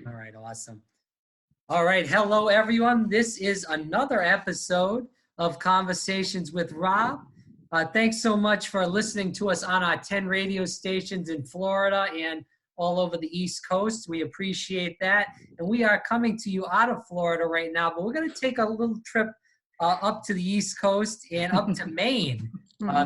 All right, awesome. All right, hello everyone. This is another episode of Conversations with Rob. Thanks so much for listening to us on our 10 radio stations in Florida and all over the East Coast. We appreciate that. And we are coming to you out of Florida right now, but we're going to take a little trip up to the East Coast and up to Maine.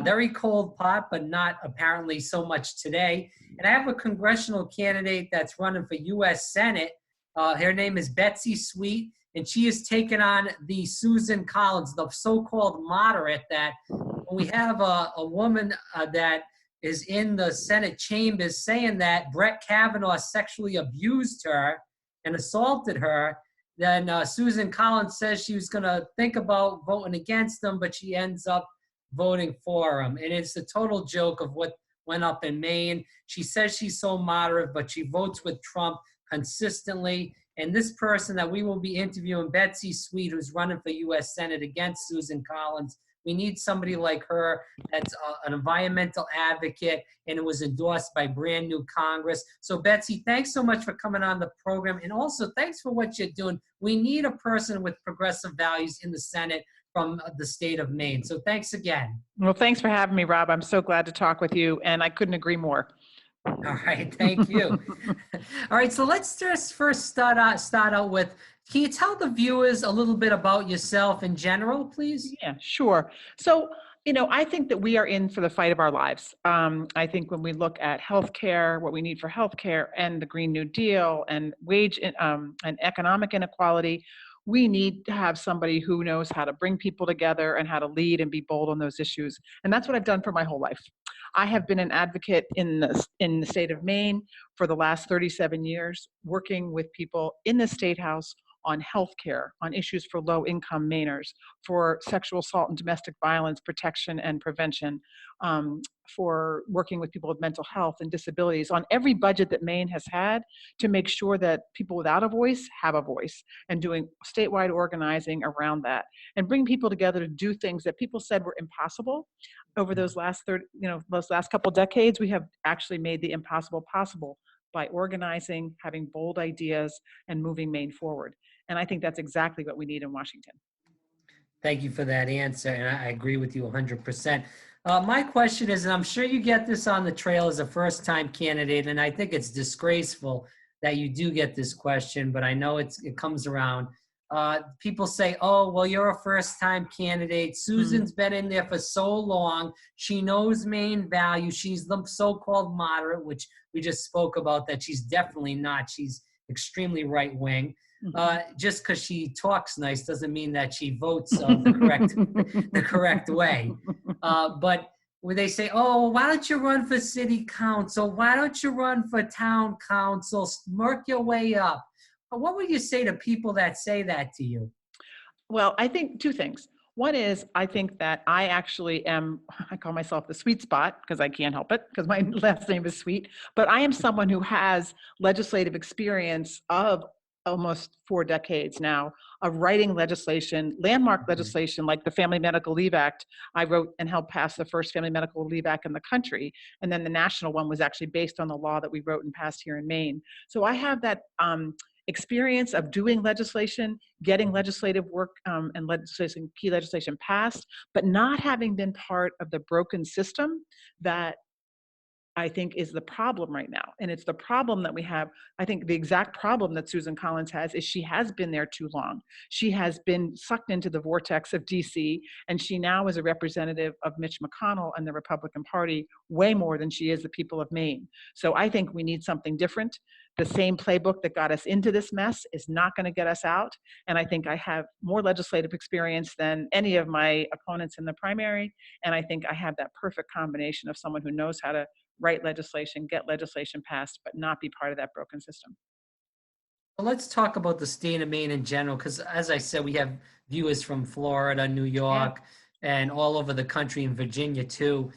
Very cold pot, but not apparently so much today. And I have a congressional candidate that's running for U.S. Senate. Her name is Betsy Sweet, and she is taking on the Susan Collins, the so-called moderate, that when we have a woman that is in the Senate chambers saying that Brett Kavanaugh sexually abused her and assaulted her, then Susan Collins says she was going to think about voting against him, but she ends up voting for him. And it's a total joke of what went up in Maine. She says she's so moderate, but she votes with Trump consistently. And this person that we will be interviewing, Betsy Sweet, who's running for U.S. Senate against Susan Collins, we need somebody like her that's an environmental advocate, and it was endorsed by brand new Congress. So Betsy, thanks so much for coming on the program, and also thanks for what you're doing. We need a person with progressive values in the Senate from the state of Maine. So thanks again. Well, thanks for having me, Rob. I'm so glad to talk with you, and I couldn't agree more. All right, thank you. All right, so let's just first start out with, can you tell the viewers a little bit about yourself in general, please? Yeah, sure. So, I think that we are in for the fight of our lives. I think when we look at healthcare, what we need for healthcare and the Green New Deal and wage and economic inequality, we need to have somebody who knows how to bring people together and how to lead and be bold on those issues. And that's what I've done for my whole life. I have been an advocate in the state of Maine for the last 37 years, working with people in the State House on healthcare, on issues for low-income Mainers, for sexual assault and domestic violence protection and prevention, for working with people with mental health and disabilities, on every budget that Maine has had to make sure that people without a voice have a voice, and doing statewide organizing around that, and bring people together to do things that people said were impossible. Over those last couple decades, we have actually made the impossible possible by organizing, having bold ideas, and moving Maine forward. And I think that's exactly what we need in Washington. Thank you for that answer, and I agree with you 100%. My question is, and I'm sure you get this on the trail as a first-time candidate, and I think it's disgraceful that you do get this question, but I know it comes around. People say, oh, well, you're a first-time candidate. Susan's been in there for so long. She knows Maine values. She's the so-called moderate, which we just spoke about, that she's definitely not. She's extremely right-wing. Just because she talks nice doesn't mean that she votes the correct way. But when they say, oh, why don't you run for city council? Why don't you run for town council? Work your way up. What would you say to people that say that to you? Well, I think two things. One is, I think that I actually I call myself the sweet spot because I can't help it because my last name is Sweet, but I am someone who has legislative experience of almost 4 decades now of writing legislation, landmark legislation like the Family Medical Leave Act. I wrote and helped pass the first Family Medical Leave Act in the country. And then the national one was actually based on the law that we wrote and passed here in Maine. So I have that experience of doing legislation, getting legislative work and key legislation passed, but not having been part of the broken system that I think is the problem right now. And it's the problem that we have. I think the exact problem that Susan Collins has is she has been there too long. She has been sucked into the vortex of DC, and she now is a representative of Mitch McConnell and the Republican Party way more than she is the people of Maine. So I think we need something different. The same playbook that got us into this mess is not going to get us out. And I think I have more legislative experience than any of my opponents in the primary. And I think I have that perfect combination of someone who knows how to write legislation, get legislation passed, but not be part of that broken system. Well, let's talk about the state of Maine in general, because as I said, we have viewers from Florida, New York, and all over the country, and Virginia too.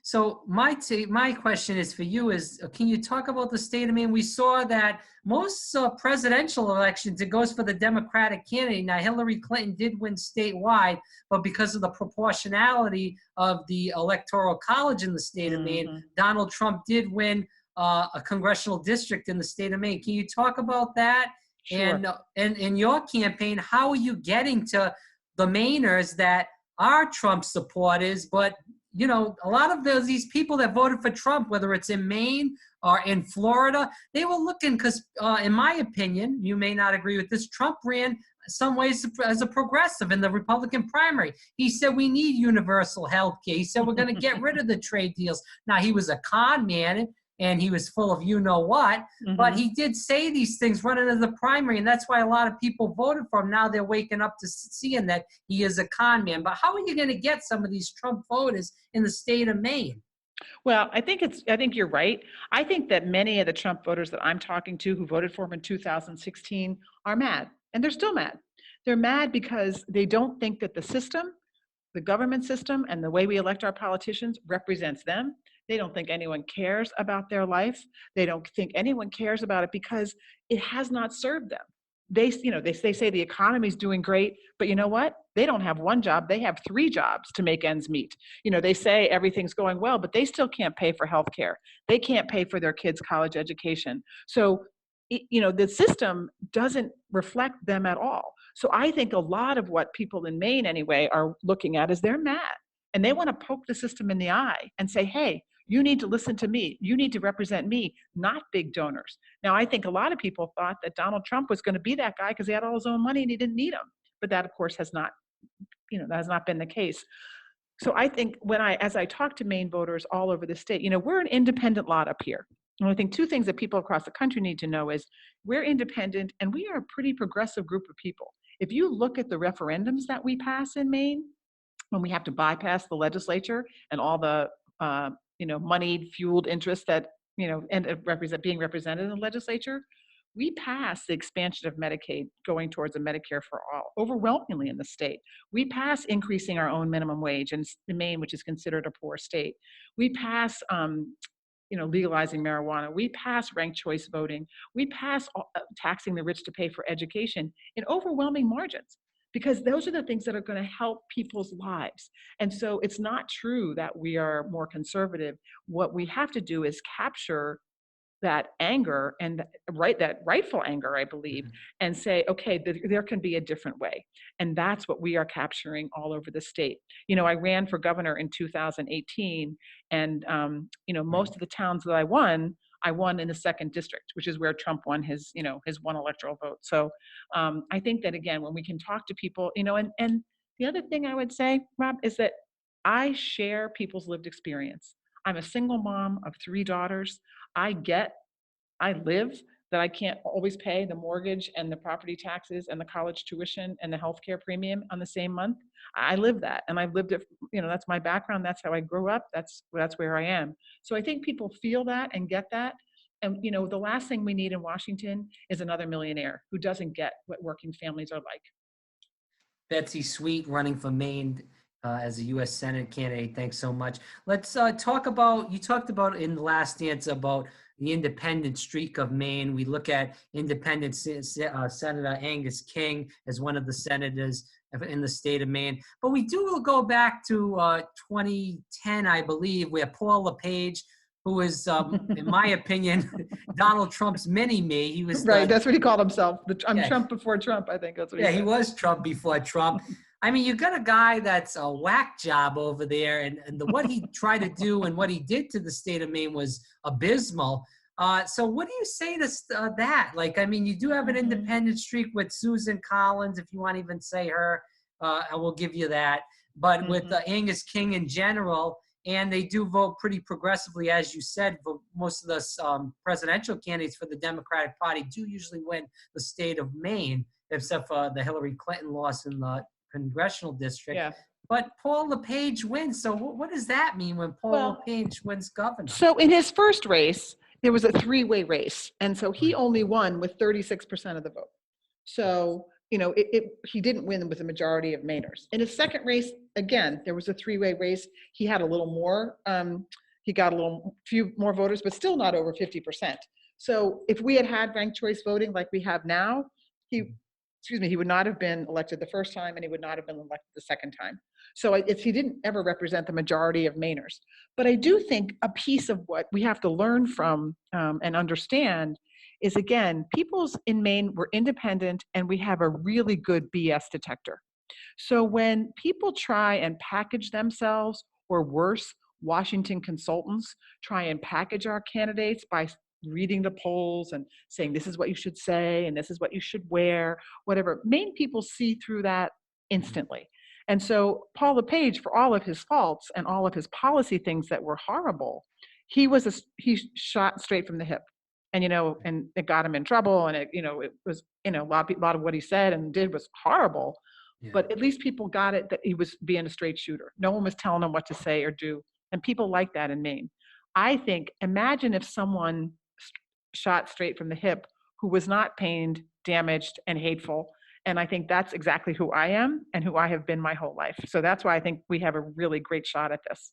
So my question is for you is, can you talk about the state of Maine? We saw that most presidential elections, it goes for the Democratic candidate. Now, Hillary Clinton did win statewide, but because of the proportionality of the Electoral College in the state of Maine, Donald Trump did win a congressional district in the state of Maine. Can you talk about that? Sure. And in your campaign, how are you getting to the Mainers that are Trump supporters, but you know, a lot of these people that voted for Trump, whether it's in Maine or in Florida, they were looking because, in my opinion, you may not agree with this, Trump ran some ways as a progressive in the Republican primary. He said we need universal health care. He said we're going to get rid of the trade deals. Now, he was a con man and he was full of you-know-what, but he did say these things running as the primary, and that's why a lot of people voted for him. Now they're waking up to seeing that he is a con man. But how are you going to get some of these Trump voters in the state of Maine? Well, I think you're right. I think that many of the Trump voters that I'm talking to who voted for him in 2016 are mad, and they're still mad. They're mad because they don't think that the system, the government system, and the way we elect our politicians represents them. They don't think anyone cares about their life. They don't think anyone cares about it because it has not served them. They say the economy's doing great, but you know what? They don't have one job. They have 3 jobs to make ends meet. You know, they say everything's going well, but they still can't pay for health care. They can't pay for their kids' college education. So, you know, the system doesn't reflect them at all. So I think a lot of what people in Maine anyway are looking at is they're mad and they want to poke the system in the eye and say, hey, you need to listen to me. You need to represent me, not big donors. Now, I think a lot of people thought that Donald Trump was going to be that guy because he had all his own money and he didn't need him. But that, of course, has not been the case. So I think as I talk to Maine voters all over the state, you know, we're an independent lot up here. And I think 2 things that people across the country need to know is we're independent and we are a pretty progressive group of people. If you look at the referendums that we pass in Maine, when we have to bypass the legislature and all the moneyed fueled interests that being represented in the legislature, we pass the expansion of Medicaid going towards a Medicare for all overwhelmingly in the state. We pass increasing our own minimum wage in Maine, which is considered a poor state. We pass legalizing marijuana. We pass ranked choice voting. We pass taxing the rich to pay for education in overwhelming margins, because those are the things that are going to help people's lives. And so it's not true that we are more conservative. What we have to do is capture that anger and that rightful anger, I believe, and say, okay, there can be a different way. And that's what we are capturing all over the state. You know, I ran for governor in 2018, and most of the towns that I won in the 2nd district, which is where Trump won his 1 electoral vote. So I think that, again, when we can talk to people, and the other thing I would say, Rob, is that I share people's lived experience. I'm a single mom of 3 daughters. I live that I can't always pay the mortgage and the property taxes and the college tuition and the healthcare premium on the same month. I live that, and I've lived it. That's my background. That's how I grew up. That's where I am. So I think people feel that and get that. And the last thing we need in Washington is another millionaire who doesn't get what working families are like. Betsy Sweet running for Maine as a U.S. Senate candidate. Thanks so much. Let's talk about, you talked about in the last answer about the independent streak of Maine. We look at independent Senator Angus King as one of the senators in the state of Maine. But we do go back to 2010, I believe, where Paul LePage, who was, in my opinion, Donald Trump's mini-me. He was right. That's what he called himself. I'm Trump before Trump, I think that's what he said. He was Trump before Trump. I mean, you got a guy that's a whack job over there, and what he tried to do and what he did to the state of Maine was abysmal. So what do you say to that? Like, I mean, you do have an independent streak with Susan Collins, if you want to even say her, I will give you that. But with Angus King in general, and they do vote pretty progressively, as you said, but most of the presidential candidates for the Democratic Party do usually win the state of Maine, except for the Hillary Clinton loss in the congressional district. Yeah. But Paul LePage wins. So what does that mean when Paul LePage wins governor? So in his first race, there was a 3-way race. And so he only won with 36% of the vote. So, he didn't win with a majority of Mainers. In his second race, again, there was a 3-way race. He had a little more, he got few more voters, but still not over 50%. So if we had ranked choice voting like we have now, he he would not have been elected the first time, and he would not have been elected the second time. So he didn't ever represent the majority of Mainers. But I do think a piece of what we have to learn from and understand is, again, people in Maine were independent, and we have a really good BS detector. So when people try and package themselves, or worse, Washington consultants try and package our candidates by reading the polls and saying this is what you should say and this is what you should wear, whatever, Maine people see through that instantly. And so Paul LePage, for all of his faults and all of his policy things that were horrible, he shot straight from the hip. And, and it got him in trouble. And it was, a lot of what he said and did was horrible. Yeah. But at least people got it that he was being a straight shooter. No one was telling him what to say or do. And people like that in Maine. I think, imagine if someone shot straight from the hip who was not pained, damaged, and hateful. And I think that's exactly who I am and who I have been my whole life. So that's why I think we have a really great shot at this.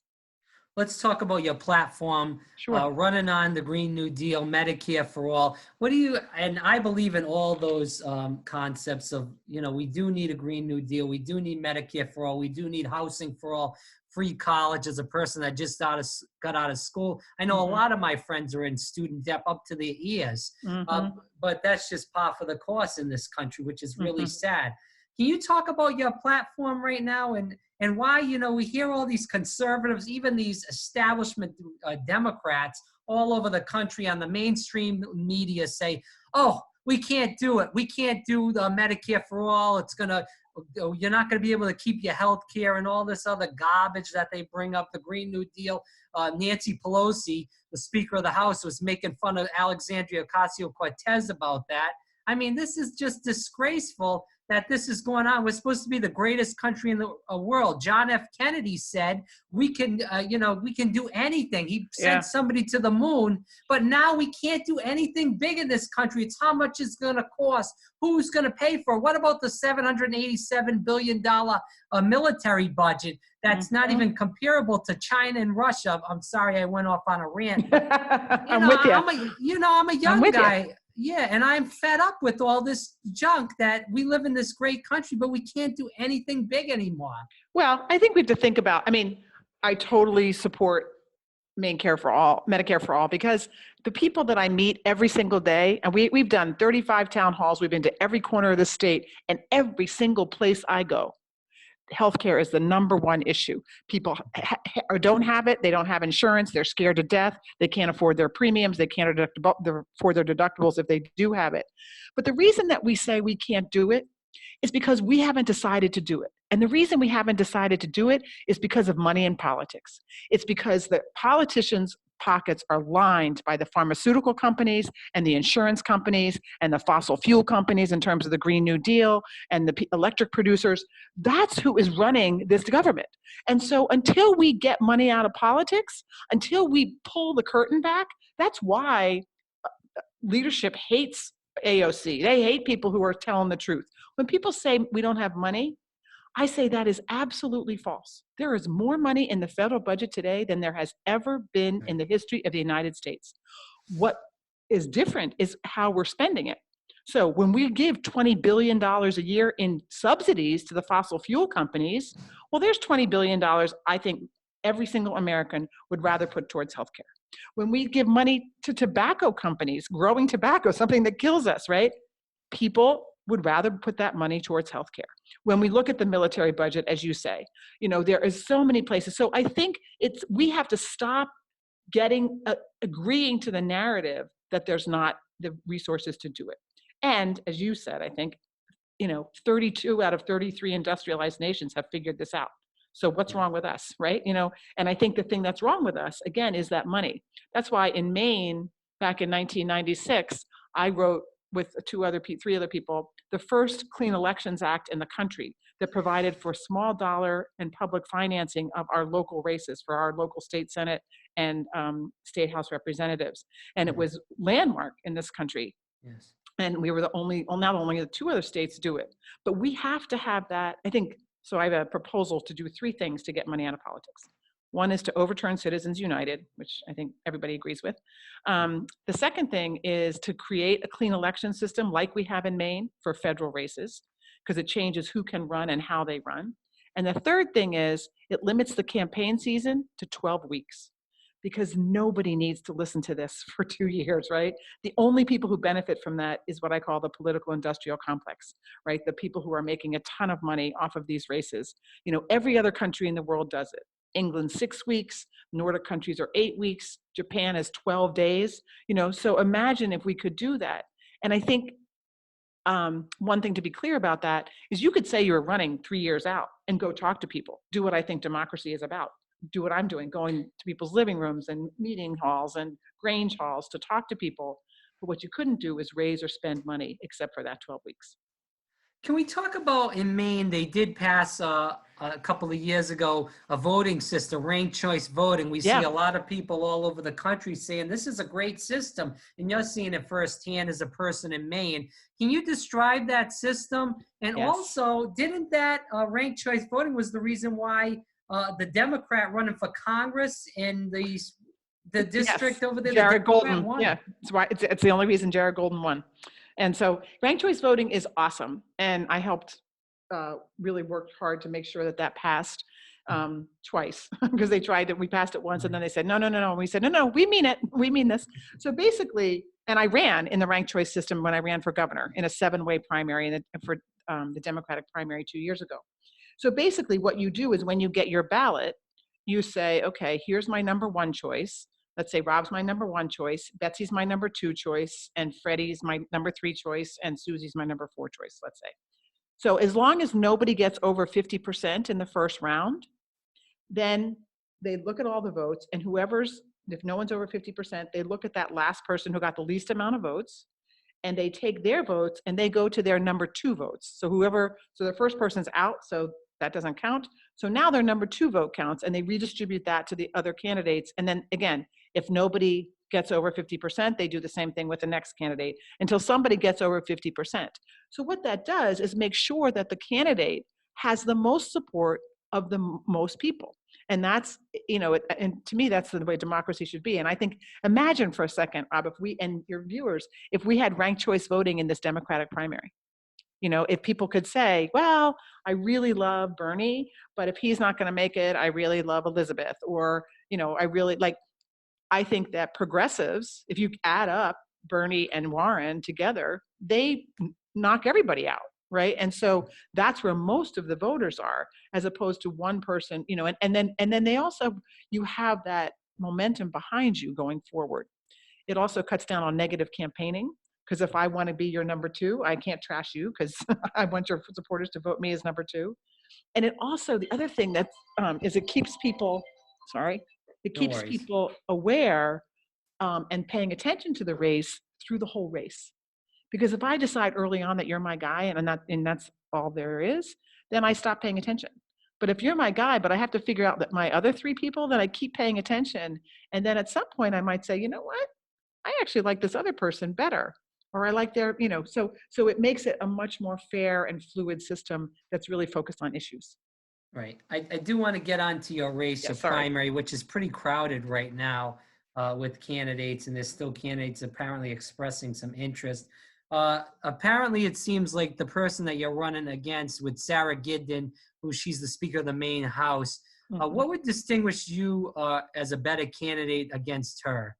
Let's talk about your platform, sure. Running on the Green New Deal, Medicare for all. And I believe in all those concepts of, we do need a Green New Deal. We do need Medicare for all. We do need housing for all, free college as a person that just got out of school. I know a lot of my friends are in student debt up to their ears, but that's just par for the course in this country, which is really sad. Can you talk about your platform right now and why, we hear all these conservatives, even these establishment Democrats all over the country on the mainstream media say, oh, we can't do it. We can't do the Medicare for all. You're not going to be able to keep your health care and all this other garbage that they bring up, the Green New Deal. Nancy Pelosi, the Speaker of the House, was making fun of Alexandria Ocasio-Cortez about that. I mean, this is just disgraceful that this is going on. We're supposed to be the greatest country in the world. John F. Kennedy said we can do anything. He sent somebody to the moon, but now we can't do anything big in this country. It's how much it's going to cost. Who's going to pay for it? What about the $787 billion military budget that's not even comparable to China and Russia? I'm sorry, I went off on a rant. I'm with you. I'm a young guy. Yeah, and I'm fed up with all this junk that we live in this great country, but we can't do anything big anymore. Well, I think we have to think about, I totally support Medicare for all, because the people that I meet every single day, and we've done 35 town halls, we've been to every corner of the state, and every single place I go, healthcare is the number one issue. People don't have it. They don't have insurance. They're scared to death. They can't afford their premiums. They can't afford their deductibles if they do have it. But the reason that we say we can't do it is because we haven't decided to do it. And the reason we haven't decided to do it is because of money in politics. It's because the politicians' pockets are lined by the pharmaceutical companies and the insurance companies and the fossil fuel companies in terms of the Green New Deal and the electric producers. That's who is running this government. And so until we get money out of politics, until we pull the curtain back, that's why leadership hates AOC. They hate people who are telling the truth. When people say we don't have money, I say that is absolutely false. There is more money in the federal budget today than there has ever been in the history of the United States. What is different is how we're spending it. So when we give $20 billion a year in subsidies to the fossil fuel companies, well, there's $20 billion I think every single American would rather put towards healthcare. When we give money to tobacco companies, growing tobacco, something that kills us, right? People would rather put that money towards healthcare. When we look at the military budget, as you say, there is so many places. So I think we have to stop agreeing to the narrative that there's not the resources to do it. And as you said, I think, 32 out of 33 industrialized nations have figured this out. So what's wrong with us, right? And I think the thing that's wrong with us, again, is that money. That's why in Maine, back in 1996, I wrote with three other people, the first Clean Elections Act in the country that provided for small dollar and public financing of our local races for our local state Senate and state House representatives. And it was landmark in this country. Yes. And we were not only the two other states do it, but we have to have that. I think, so I have a proposal to do three things to get money out of politics. One is to overturn Citizens United, which I think everybody agrees with. The second thing is to create a clean election system like we have in Maine for federal races, because it changes who can run and how they run. And the third thing is it limits the campaign season to 12 weeks, because nobody needs to listen to this for 2 years, right? The only people who benefit from that is what I call the political industrial complex, right? The people who are making a ton of money off of these races. You know, every other country in the world does it. England 6 weeks, Nordic countries are 8 weeks, Japan is 12 days, you know, so imagine if we could do that. And I think one thing to be clear about that is you could say you're running 3 years out and go talk to people, do what I think democracy is about, do what I'm doing, going to people's living rooms and meeting halls and Grange halls to talk to people. But what you couldn't do is raise or spend money except for that 12 weeks. Can we talk about in Maine, they did pass a couple of years ago a voting system, ranked choice voting. We see Yeah. a lot of people all over the country saying this is a great system, and you're seeing it firsthand as a person in Maine. Can you describe that system? And Yes. also, didn't that ranked choice voting was the reason why the Democrat running for Congress in the district over there, Jared the Democrat Golden. won? Yeah, it's why it's the only reason Jared Golden won. And so ranked choice voting is awesome. And I helped really worked hard to make sure that that passed twice, because they tried to, we passed it once and then they said, no, no, no, no. And we said, no, no, we mean it. We mean this. So basically, and I ran in the ranked choice system when I ran for governor in a 7-way primary for the Democratic primary 2 years ago. So basically what you do is when you get your ballot, you say, okay, here's my number 1 choice. Let's say Rob's my number 1 choice, Betsy's my number 2 choice, and Freddie's my number 3 choice, and Susie's my number 4 choice, let's say. So as long as nobody gets over 50% in the first round, then they look at all the votes, and if no one's over 50%, they look at that last person who got the least amount of votes, and they take their votes and they go to their number 2 votes. So the first person's out, so that doesn't count. So now their number 2 vote counts, and they redistribute that to the other candidates. And then again, if nobody gets over 50%, they do the same thing with the next candidate until somebody gets over 50%. So what that does is make sure that the candidate has the most support of the most people. And that's, you know, and to me, that's the way democracy should be. And I think, imagine for a second, Rob, if we, and your viewers, if we had ranked choice voting in this Democratic primary. You know, if people could say, well, I really love Bernie, but if he's not going to make it, I really love Elizabeth. Or, you know, I think that progressives, if you add up Bernie and Warren together, they knock everybody out, right? And so that's where most of the voters are, as opposed to one person, you know, and then they also, you have that momentum behind you going forward. It also cuts down on negative campaigning, because if I want to be your number 2, I can't trash you because I want your supporters to vote me as number 2. And it also, the other thing that is it keeps people, people aware and paying attention to the race through the whole race. Because if I decide early on that you're my guy and that's all there is, then I stop paying attention. But if you're my guy, but I have to figure out that my other 3 people, that I keep paying attention. And then at some point I might say, you know what? I actually like this other person better. Or I like their, you know, so it makes it a much more fair and fluid system that's really focused on issues. Right. I do want to get onto your race, your primary, which is pretty crowded right now with candidates, and there's still candidates apparently expressing some interest. Apparently, it seems like the person that you're running against with Sarah Gidden, who she's the Speaker of the Maine House, what would distinguish you as a better candidate against her?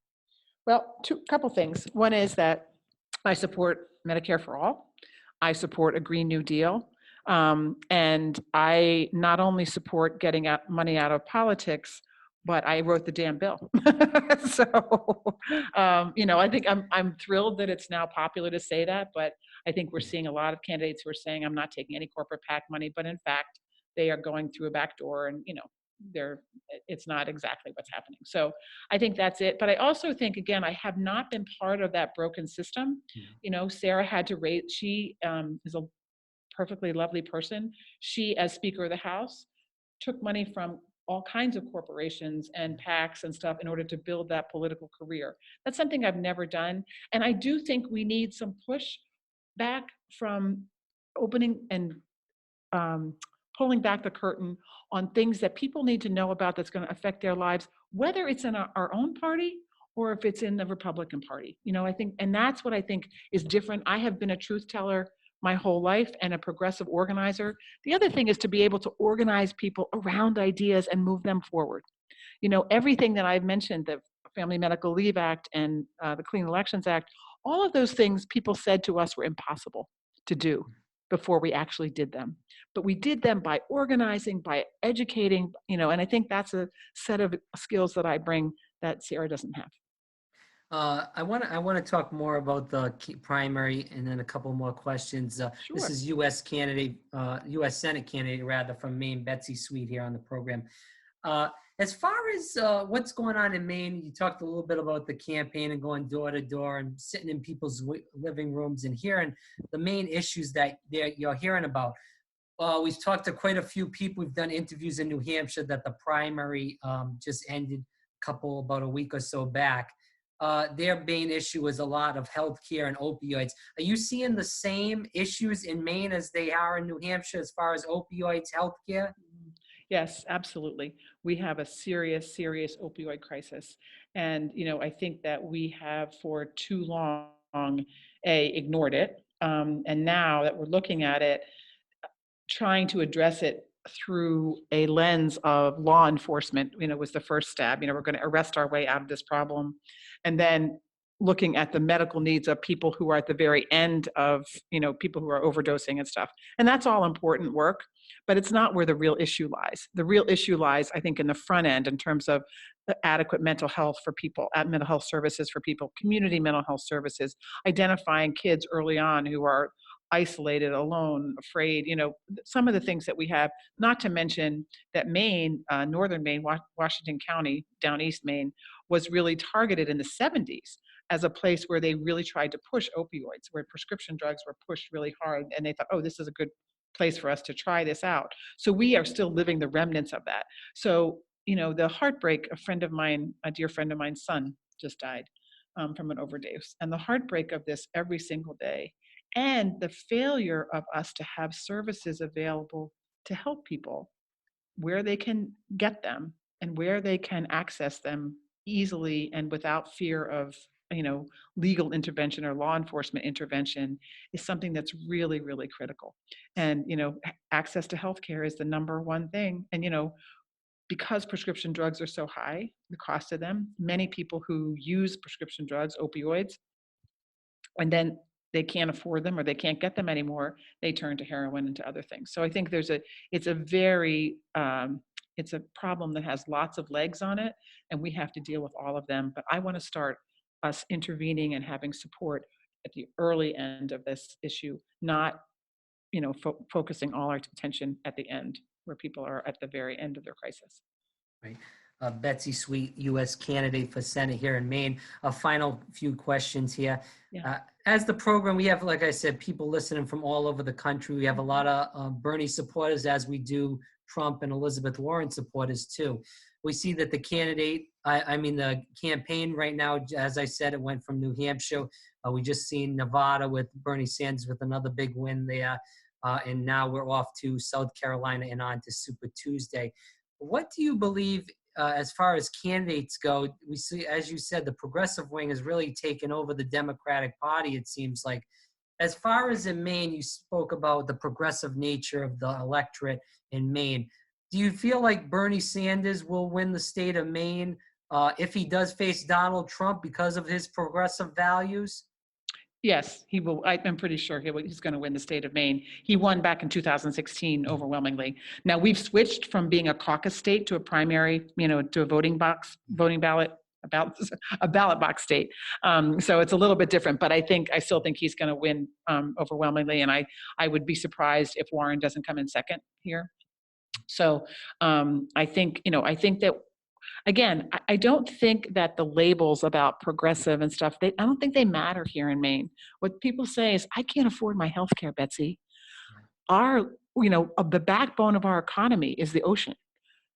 Well, couple things. One is that I support Medicare for all. I support a Green New Deal. And I not only support getting money out of politics, but I wrote the damn bill. So, you know, I think I'm thrilled that it's now popular to say that, but I think we're seeing a lot of candidates who are saying, I'm not taking any corporate PAC money, but in fact, they are going through a back door and, you know, it's not exactly what's happening. So I think that's it. But I also think, again, I have not been part of that broken system. You know, Sarah had to raise, she is a perfectly lovely person. She, as Speaker of the House, took money from all kinds of corporations and PACs and stuff in order to build that political career. That's something I've never done. And I do think we need some push back from opening and pulling back the curtain on things that people need to know about that's going to affect their lives, whether it's in our own party or if it's in the Republican Party. I think, and that's what I think is different. I have been a truth teller my whole life and a progressive organizer. The other thing is to be able to organize people around ideas and move them forward. Everything that I've mentioned, the Family Medical Leave Act and the Clean Elections Act, all of those things people said to us were impossible to do before we actually did them. But we did them by organizing, by educating, and I think that's a set of skills that I bring that Sierra doesn't have. I want to talk more about the primary and then a couple more questions. Sure. This is U.S. Senate candidate rather from Maine, Betsy Sweet here on the program. As far as what's going on in Maine, you talked a little bit about the campaign and going door to door and sitting in people's living rooms and hearing the main issues that you're hearing about. We've talked to quite a few people. We've done interviews in New Hampshire that the primary just ended about a week or so back. Their main issue was a lot of healthcare and opioids. Are you seeing the same issues in Maine as they are in New Hampshire as far as opioids, healthcare? Yes, absolutely. We have a serious, serious opioid crisis. And, I think that we have for too long, ignored it. And now that we're looking at it, trying to address it through a lens of law enforcement, was the first step. We're going to arrest our way out of this problem. And then looking at the medical needs of people who are at the very end of, people who are overdosing and stuff. And that's all important work, but it's not where the real issue lies. The real issue lies, I think, in the front end in terms of adequate mental health for people, mental health services for people, community mental health services, identifying kids early on who are isolated, alone, afraid, some of the things that we have, not to mention that Maine, northern Maine, Washington County, down East Maine, was really targeted in the 70s as a place where they really tried to push opioids, where prescription drugs were pushed really hard. And they thought, oh, this is a good place for us to try this out. So we are still living the remnants of that. So, the heartbreak, a dear friend of mine's son just died from an overdose. And the heartbreak of this every single day, and the failure of us to have services available to help people where they can get them and where they can access them easily and without fear of legal intervention or law enforcement intervention is something that's really, really critical. And access to healthcare is the number one thing. And because prescription drugs are so high, the cost of them, many people who use prescription drugs, opioids, and then they can't afford them or they can't get them anymore, they turn to heroin and to other things. So I think it's a problem that has lots of legs on it, and we have to deal with all of them. But I want to start us intervening and having support at the early end of this issue, not focusing all our attention at the end where people are at the very end of their crisis. Right. Betsy Sweet, U.S. candidate for Senate here in Maine. A final few questions here. Yeah. As the program, we have, like I said, people listening from all over the country. We have a lot of Bernie supporters, as we do Trump and Elizabeth Warren supporters too. We see that the candidate, the campaign right now, as I said, it went from New Hampshire. We just seen Nevada with Bernie Sanders with another big win there. And now we're off to South Carolina and on to Super Tuesday. What do you believe as far as candidates go? We see, as you said, the progressive wing has really taken over the Democratic Party, it seems like. As far as in Maine, you spoke about the progressive nature of the electorate in Maine. Do you feel like Bernie Sanders will win the state of Maine if he does face Donald Trump because of his progressive values? Yes, he will. I'm pretty sure he's going to win the state of Maine. He won back in 2016 overwhelmingly. Now we've switched from being a caucus state to a primary, to a voting ballot, a ballot box state. So it's a little bit different, but I still think he's going to win overwhelmingly. And I would be surprised if Warren doesn't come in second here. So I think that. Again, I don't think that the labels about progressive and stuff, I don't think they matter here in Maine. What people say is, I can't afford my health care, Betsy. The backbone of our economy is the ocean.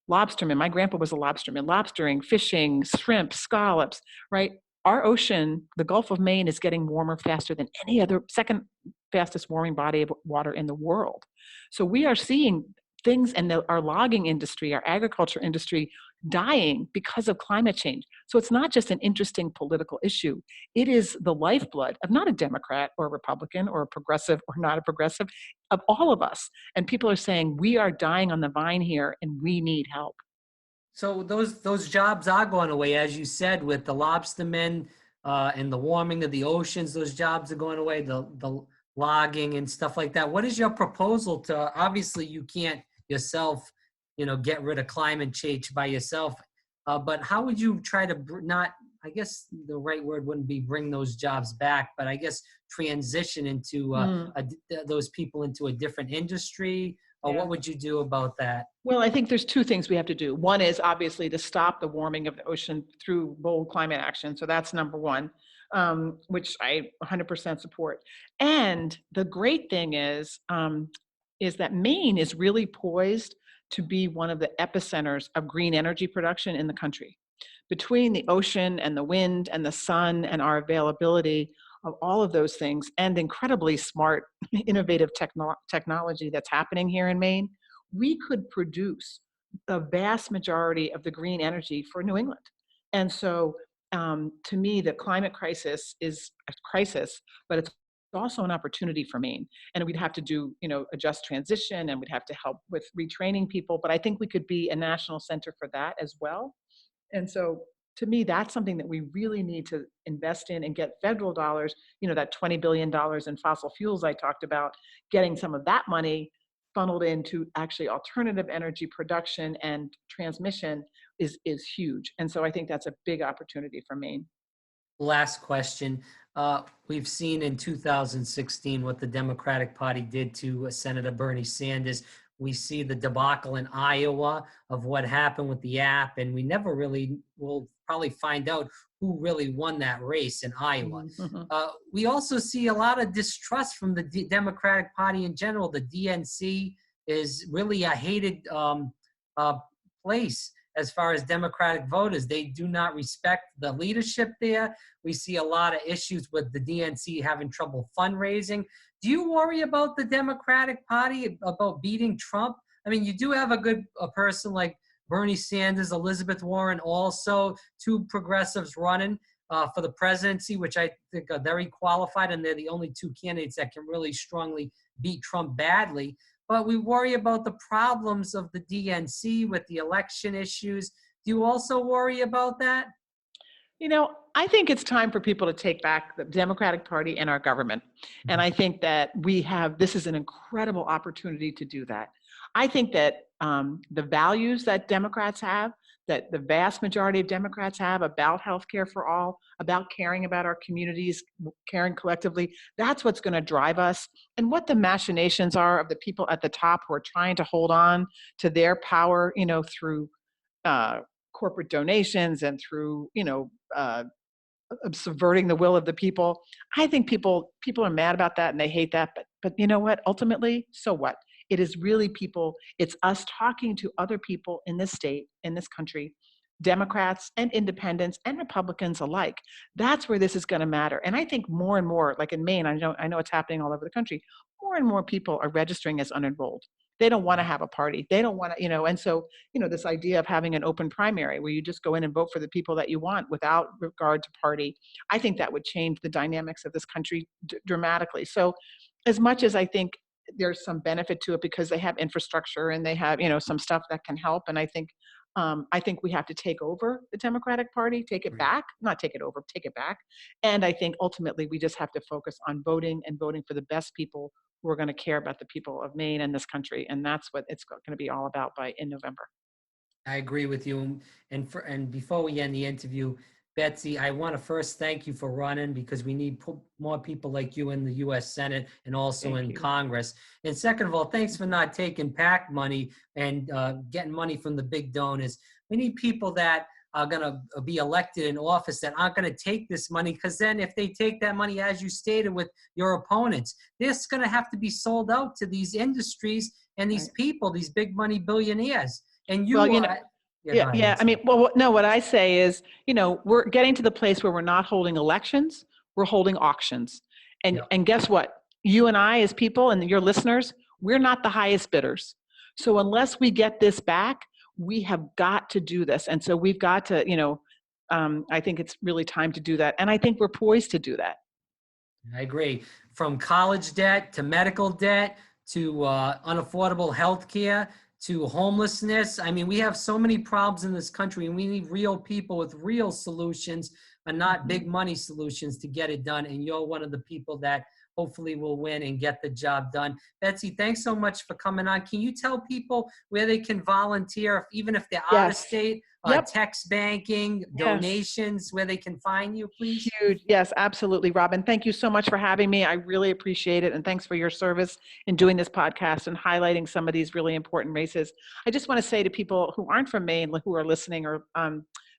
Lobsterman, my grandpa was a lobsterman, lobstering, fishing, shrimp, scallops, right? Our ocean, the Gulf of Maine, is getting warmer faster than any other, second fastest warming body of water in the world. So we are seeing things, and our logging industry, our agriculture industry, dying because of climate change. So it's not just an interesting political issue. It is the lifeblood of not a Democrat or a Republican or a progressive or not a progressive, of all of us. And people are saying, we are dying on the vine here and we need help. So those jobs are going away, as you said, with the lobstermen and the warming of the oceans. Those jobs are going away. The logging and stuff like that. What is your proposal to? Obviously, you can't yourself, get rid of climate change by yourself. But how would you try to not? I guess the right word wouldn't be bring those jobs back, but I guess transition into those people into a different industry. Or what would you do about that? Well, I think there's two things we have to do. One is obviously to stop the warming of the ocean through bold climate action. So that's number one, which I 100% support. And the great thing is that Maine is really poised to be one of the epicenters of green energy production in the country. Between the ocean and the wind and the sun and our availability of all of those things and incredibly smart, innovative technology that's happening here in Maine, we could produce the vast majority of the green energy for New England. And so to me, the climate crisis is a crisis, but it's also an opportunity for Maine. And we'd have to do, a just transition, and we'd have to help with retraining people. But I think we could be a national center for that as well. And so to me, that's something that we really need to invest in and get federal dollars, that $20 billion in fossil fuels I talked about, getting some of that money funneled into actually alternative energy production and transmission is huge. And so I think that's a big opportunity for Maine. Last question. We've seen in 2016 what the Democratic Party did to Senator Bernie Sanders. We see the debacle in Iowa of what happened with the app, and we never really will probably find out who really won that race in Iowa. We also see a lot of distrust from the Democratic Party in general. The DNC is really a hated place as far as Democratic voters. They do not respect the leadership there. We see a lot of issues with the DNC having trouble fundraising. Do you worry about the Democratic Party, about beating Trump? I mean, you do have a person like Bernie Sanders, Elizabeth Warren, also two progressives running for the presidency, which I think are very qualified, and they're the only two candidates that can really strongly beat Trump badly. But we worry about the problems of the DNC with the election issues. Do you also worry about that? I think it's time for people to take back the Democratic Party and our government. And I think that this is an incredible opportunity to do that. I think that the values that Democrats have, that the vast majority of Democrats have about healthcare for all, about caring about our communities, caring collectively, that's what's going to drive us. And what the machinations are of the people at the top who are trying to hold on to their power, through corporate donations and through, subverting the will of the people. I think people are mad about that and they hate that. But you know what? Ultimately, so what? It is really people. It's us talking to other people in this state, in this country, Democrats and independents and Republicans alike. That's where this is going to matter. And I think more and more, like in Maine, I know it's happening all over the country, more and more people are registering as unenrolled. They don't want to have a party. They don't want to, and so, this idea of having an open primary where you just go in and vote for the people that you want without regard to party, I think that would change the dynamics of this country dramatically. So as much as I think there's some benefit to it because they have infrastructure and they have, some stuff that can help. And I think we have to take over the Democratic Party, take it back, not take it over, take it back. And I think ultimately we just have to focus on voting and voting for the best people who are going to care about the people of Maine and this country. And that's what it's going to be all about in November. I agree with you. And before we end the interview, Betsy, I want to first thank you for running, because we need more people like you in the U.S. Senate and also in Congress. And second of all, thanks for not taking PAC money and getting money from the big donors. We need people that are going to be elected in office that aren't going to take this money, because then if they take that money, as you stated with your opponents, this is going to have to be sold out to these industries and these people, these big money billionaires. And you, yeah. I mean, what I say is, we're getting to the place where we're not holding elections, we're holding auctions. And guess what? You and I as people and your listeners, we're not the highest bidders. So unless we get this back, we have got to do this. And so we've got to, I think it's really time to do that. And I think we're poised to do that. I agree. From college debt to medical debt to unaffordable health care to homelessness. I mean, we have so many problems in this country, and we need real people with real solutions and not big money solutions to get it done. And you're one of the people that hopefully will win and get the job done. Betsy, thanks so much for coming on. Can you tell people where they can volunteer, even if they're out of state, text banking, donations, where they can find you, please? Huge. Yes, absolutely, Robin. Thank you so much for having me. I really appreciate it. And thanks for your service in doing this podcast and highlighting some of these really important races. I just want to say to people who aren't from Maine, who are listening or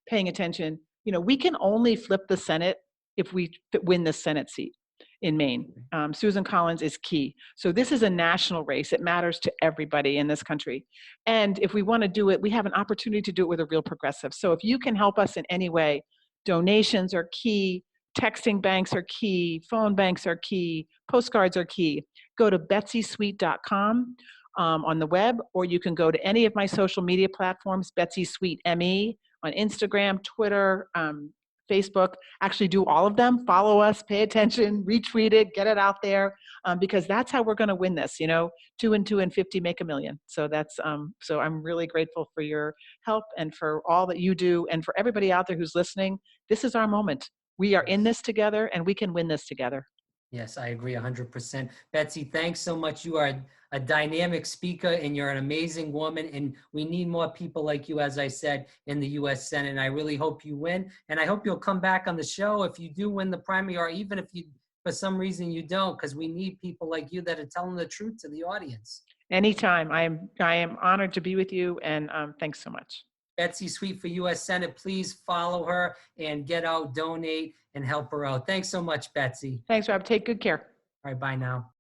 paying attention, we can only flip the Senate if we win the Senate seat in Maine. Susan Collins is key. So this is a national race. It matters to everybody in this country. And if we want to do it, we have an opportunity to do it with a real progressive. So if you can help us in any way, donations are key, texting banks are key, phone banks are key, postcards are key. Go to betsysweet.com on the web, or you can go to any of my social media platforms, Betsy Sweet ME on Instagram, Twitter, Facebook. Actually do all of them. Follow us, pay attention, retweet it, get it out there, because that's how we're going to win this. 2 and 2 and 50 make a million. So that's so I'm really grateful for your help and for all that you do, and for everybody out there who's listening. This is our moment. We are in this together, and we can win this together. Yes, I agree 100%. Betsy, thanks so much. You are a dynamic speaker, and you're an amazing woman, and we need more people like you, as I said, in the U.S. Senate. And I really hope you win, and I hope you'll come back on the show if you do win the primary, or even if you, for some reason, you don't, because we need people like you that are telling the truth to the audience. Anytime. I am honored to be with you, and thanks so much. Betsy Sweet for U.S. Senate. Please follow her and get out, donate, and help her out. Thanks so much, Betsy. Thanks, Rob. Take good care. All right, bye now.